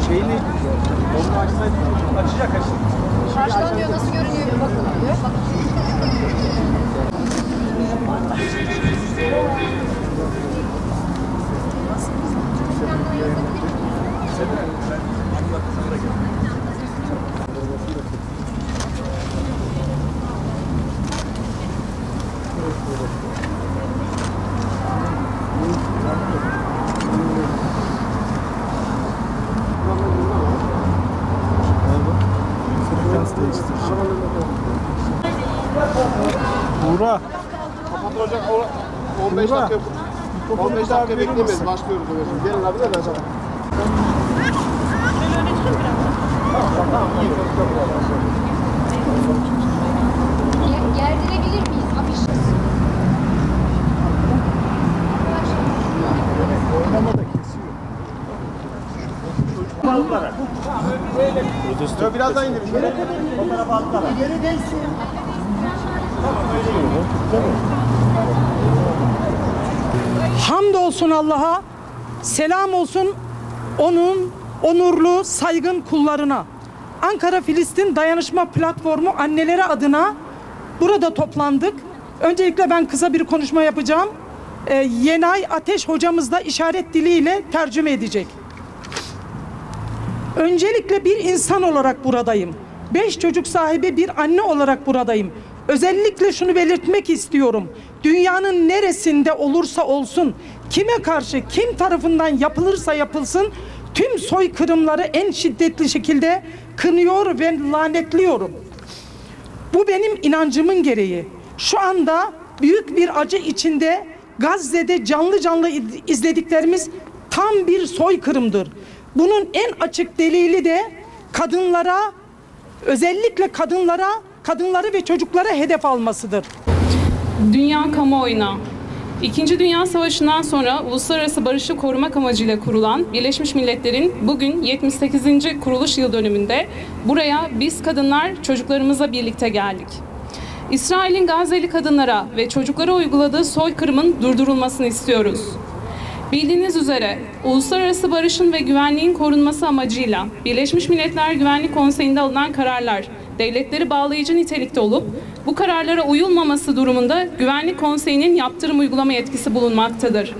Şeyini onu açsaydı açacak. Karşıdan diyor nasıl görünüyor bir bakın diyor. Buğra. Kapalı olacak 15 dakika. 15 dakika beklemeyiz. Başlıyoruz. Gelin abi de ben sana. Gerdirebilir miyiz? Afiş. Oynamada kesiyor. Balıklara. Ya biraz daha indirin. Şöyle. Fotoğraf aldılar. Geri değilsin. Hamdolsun Allah'a, selam olsun onun onurlu, saygın kullarına. Ankara Filistin Dayanışma Platformu anneleri adına burada toplandık. Öncelikle ben kısa bir konuşma yapacağım. Yenay Ateş hocamız da işaret diliyle tercüme edecek. Öncelikle bir insan olarak buradayım. 5 çocuk sahibi bir anne olarak buradayım. Özellikle şunu belirtmek istiyorum. Dünyanın neresinde olursa olsun, kime karşı, kim tarafından yapılırsa yapılsın, tüm soykırımları en şiddetli şekilde kınıyor ve lanetliyorum. Bu benim inancımın gereği. Şu anda büyük bir acı içinde Gazze'de canlı canlı izlediklerimiz tam bir soykırımdır. Bunun en açık delili de kadınlara, özellikle kadınları ve çocuklara hedef almasıdır. Dünya kamuoyuna, İkinci Dünya Savaşı'ndan sonra uluslararası barışı korumak amacıyla kurulan Birleşmiş Milletler'in bugün 78. kuruluş yıl dönümünde buraya biz kadınlar çocuklarımızla birlikte geldik. İsrail'in Gazze'li kadınlara ve çocuklara uyguladığı soykırımın durdurulmasını istiyoruz. Bildiğiniz üzere uluslararası barışın ve güvenliğin korunması amacıyla Birleşmiş Milletler Güvenlik Konseyi'nde alınan kararlar devletleri bağlayıcı nitelikte olup bu kararlara uyulmaması durumunda Güvenlik Konseyi'nin yaptırım uygulama yetkisi bulunmaktadır.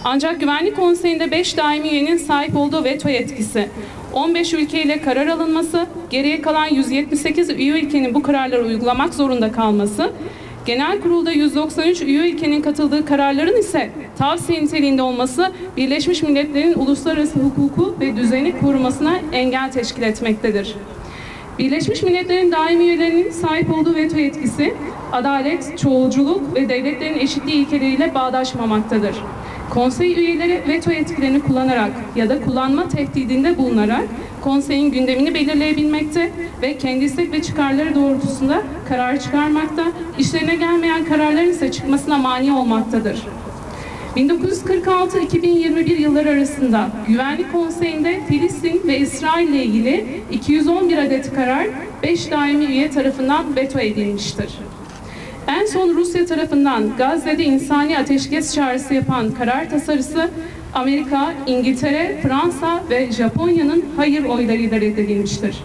Ancak Güvenlik Konseyi'nde 5 daimi üyenin sahip olduğu veto yetkisi, 15 ülkeyle karar alınması, geriye kalan 178 üye ülkenin bu kararları uygulamak zorunda kalması, Genel Kurulda 193 üye ülkenin katıldığı kararların ise tavsiye niteliğinde olması Birleşmiş Milletler'in uluslararası hukuku ve düzeni korumasına engel teşkil etmektedir. Birleşmiş Milletler'in daimi üyelerinin sahip olduğu veto yetkisi, adalet, çoğulculuk ve devletlerin eşitliği ilkeleriyle bağdaşmamaktadır. Konsey üyeleri veto yetkilerini kullanarak ya da kullanma tehdidinde bulunarak konseyin gündemini belirleyebilmekte ve kendi istek ve çıkarları doğrultusunda karar çıkarmakta, işlerine gelmeyen kararların ise çıkmasına mani olmaktadır. 1946-2021 yılları arasında Güvenlik Konseyi'nde Filistin ve İsrail ile ilgili 211 adet karar 5 daimi üye tarafından veto edilmiştir. En son Rusya tarafından Gazze'de insani ateşkes çağrısı yapan karar tasarısı Amerika, İngiltere, Fransa ve Japonya'nın hayır oylarıyla reddedilmiştir.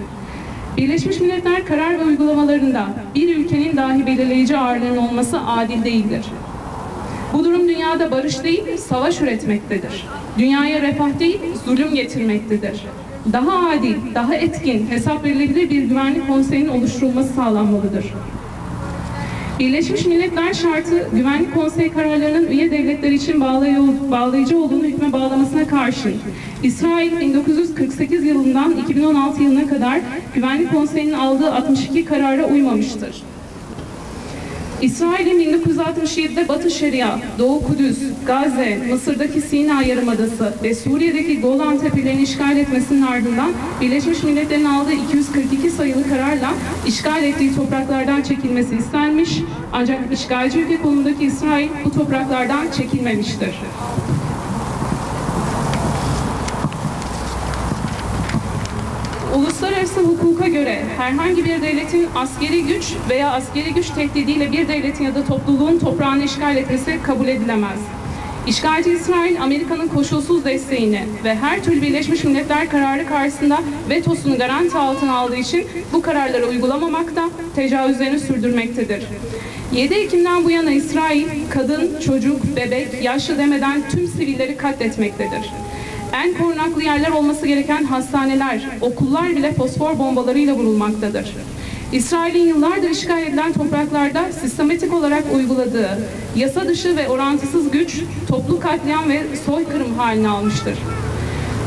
Birleşmiş Milletler karar ve uygulamalarında bir ülkenin dahi belirleyici ağırlığının olması adil değildir. Bu durum dünyada barış değil, savaş üretmektedir. Dünyaya refah değil, zulüm getirmektedir. Daha adil, daha etkin, hesap verilebilir bir güvenlik konseyinin oluşturulması sağlanmalıdır. Birleşmiş Milletler şartı Güvenlik Konseyi kararlarının üye devletler için bağlayıcı olduğunu hükme bağlamasına karşın İsrail 1948 yılından 2016 yılına kadar Güvenlik Konseyi'nin aldığı 62 karara uymamıştır. İsrail'in 1967'de Batı Şeria, Doğu Kudüs, Gazze, Mısır'daki Sina Yarımadası ve Suriye'deki Golan Tepelerini işgal etmesinin ardından Birleşmiş Milletler'in aldığı 242 sayılı kararla işgal ettiği topraklardan çekilmesi istenmiş, ancak işgalci ülke konumundaki İsrail bu topraklardan çekilmemiştir. Uluslararası hukuka göre herhangi bir devletin askeri güç veya askeri güç tehdidiyle bir devletin ya da topluluğun toprağını işgal etmesi kabul edilemez. İşgalci İsrail, Amerika'nın koşulsuz desteğini ve her türlü Birleşmiş Milletler kararı karşısında vetosunu garanti altına aldığı için bu kararları uygulamamakta, tecavüzlerini sürdürmektedir. 7 Ekim'den bu yana İsrail, kadın, çocuk, bebek, yaşlı demeden tüm sivilleri katletmektedir. En korunaklı yerler olması gereken hastaneler, okullar bile fosfor bombalarıyla vurulmaktadır. İsrail'in yıllardır işgal edilen topraklarda sistematik olarak uyguladığı yasa dışı ve orantısız güç, toplu katliam ve soykırım haline almıştır.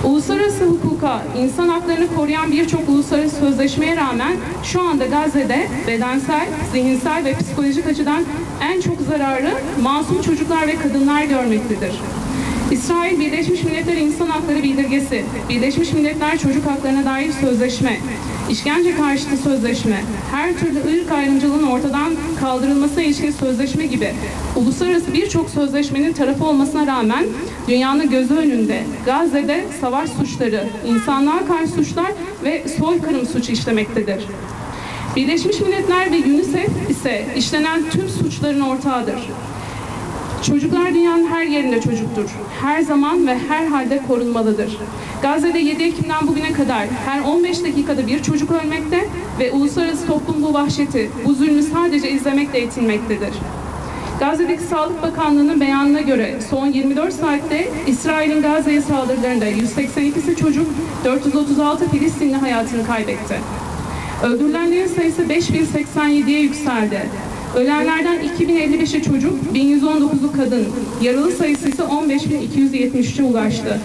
Uluslararası hukuka, insan haklarını koruyan birçok uluslararası sözleşmeye rağmen şu anda Gazze'de bedensel, zihinsel ve psikolojik açıdan en çok zararı masum çocuklar ve kadınlar görmektedir. İsrail, Birleşmiş Milletler İnsan Hakları Bildirgesi, Birleşmiş Milletler Çocuk Haklarına dair sözleşme, işkence karşıtı sözleşme, her türlü ırk ayrımcılığının ortadan kaldırılmasına ilişkin sözleşme gibi uluslararası birçok sözleşmenin tarafı olmasına rağmen dünyanın gözü önünde Gazze'de savaş suçları, insanlığa karşı suçlar ve soykırım suçu işlemektedir. Birleşmiş Milletler ve UNICEF ise işlenen tüm suçların ortağıdır. Çocuklar dünyanın her yerinde çocuktur. Her zaman ve her halde korunmalıdır. Gazze'de 7 Ekim'den bugüne kadar her 15 dakikada bir çocuk ölmekte ve uluslararası toplum bu vahşeti, bu zulmü sadece izlemekle yetinmektedir. Gazze'deki Sağlık Bakanlığı'nın beyanına göre son 24 saatte İsrail'in Gazze'ye saldırılarında 182'si çocuk, 436 Filistinli hayatını kaybetti. Öldürülenlerin sayısı 5087'ye yükseldi. Ölenlerden 2055'i çocuk, 1119'u kadın, yaralı sayısı ise 15.273'e ulaştı.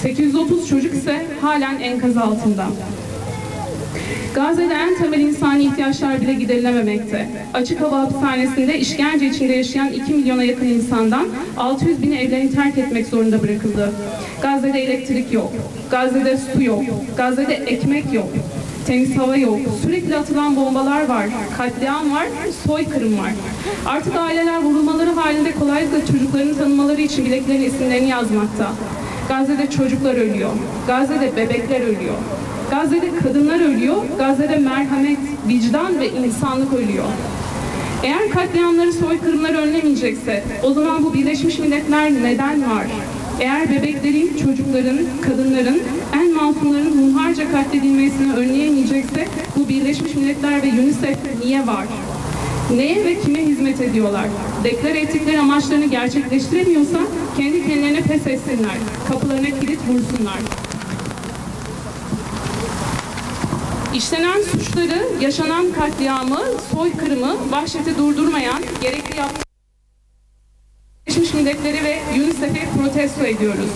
830 çocuk ise halen enkaz altında. Gazze'de en temel insani ihtiyaçlar bile giderilememekte. Açık hava hapishanesinde işkence içinde yaşayan 2 milyona yakın insandan 600 bini evlerini terk etmek zorunda bırakıldı. Gazze'de elektrik yok, Gazze'de su yok, Gazze'de ekmek yok. Temiz hava yok, sürekli atılan bombalar var, katliam var, soykırım var. Artık aileler vurulmaları halinde kolaylıkla çocuklarını tanımaları için bileklerine isimlerini yazmakta. Gazze'de çocuklar ölüyor, Gazze'de bebekler ölüyor, Gazze'de kadınlar ölüyor, Gazze'de merhamet, vicdan ve insanlık ölüyor. Eğer katliamları, soykırımları önlemeyecekse, o zaman bu Birleşmiş Milletler neden var? Eğer bebeklerin, çocukların, kadınların, en masumların hunharca katledilmesini önleyemeyecekse bu Birleşmiş Milletler ve UNICEF niye var? Neye ve kime hizmet ediyorlar? Deklare ettikleri amaçlarını gerçekleştiremiyorsa kendi kendilerine pes etsinler, kapılarına kilit vursunlar. İşlenen suçları, yaşanan katliamı, soykırımı, vahşeti durdurmayan, gerekli yaptığı Birleşmiş Milletleri ve UNICEF'i protesto ediyoruz.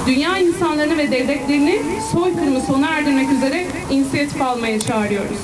Dünya insanlarını ve devletlerini soykırımı sona erdirmek üzere inisiyatif almaya çağırıyoruz.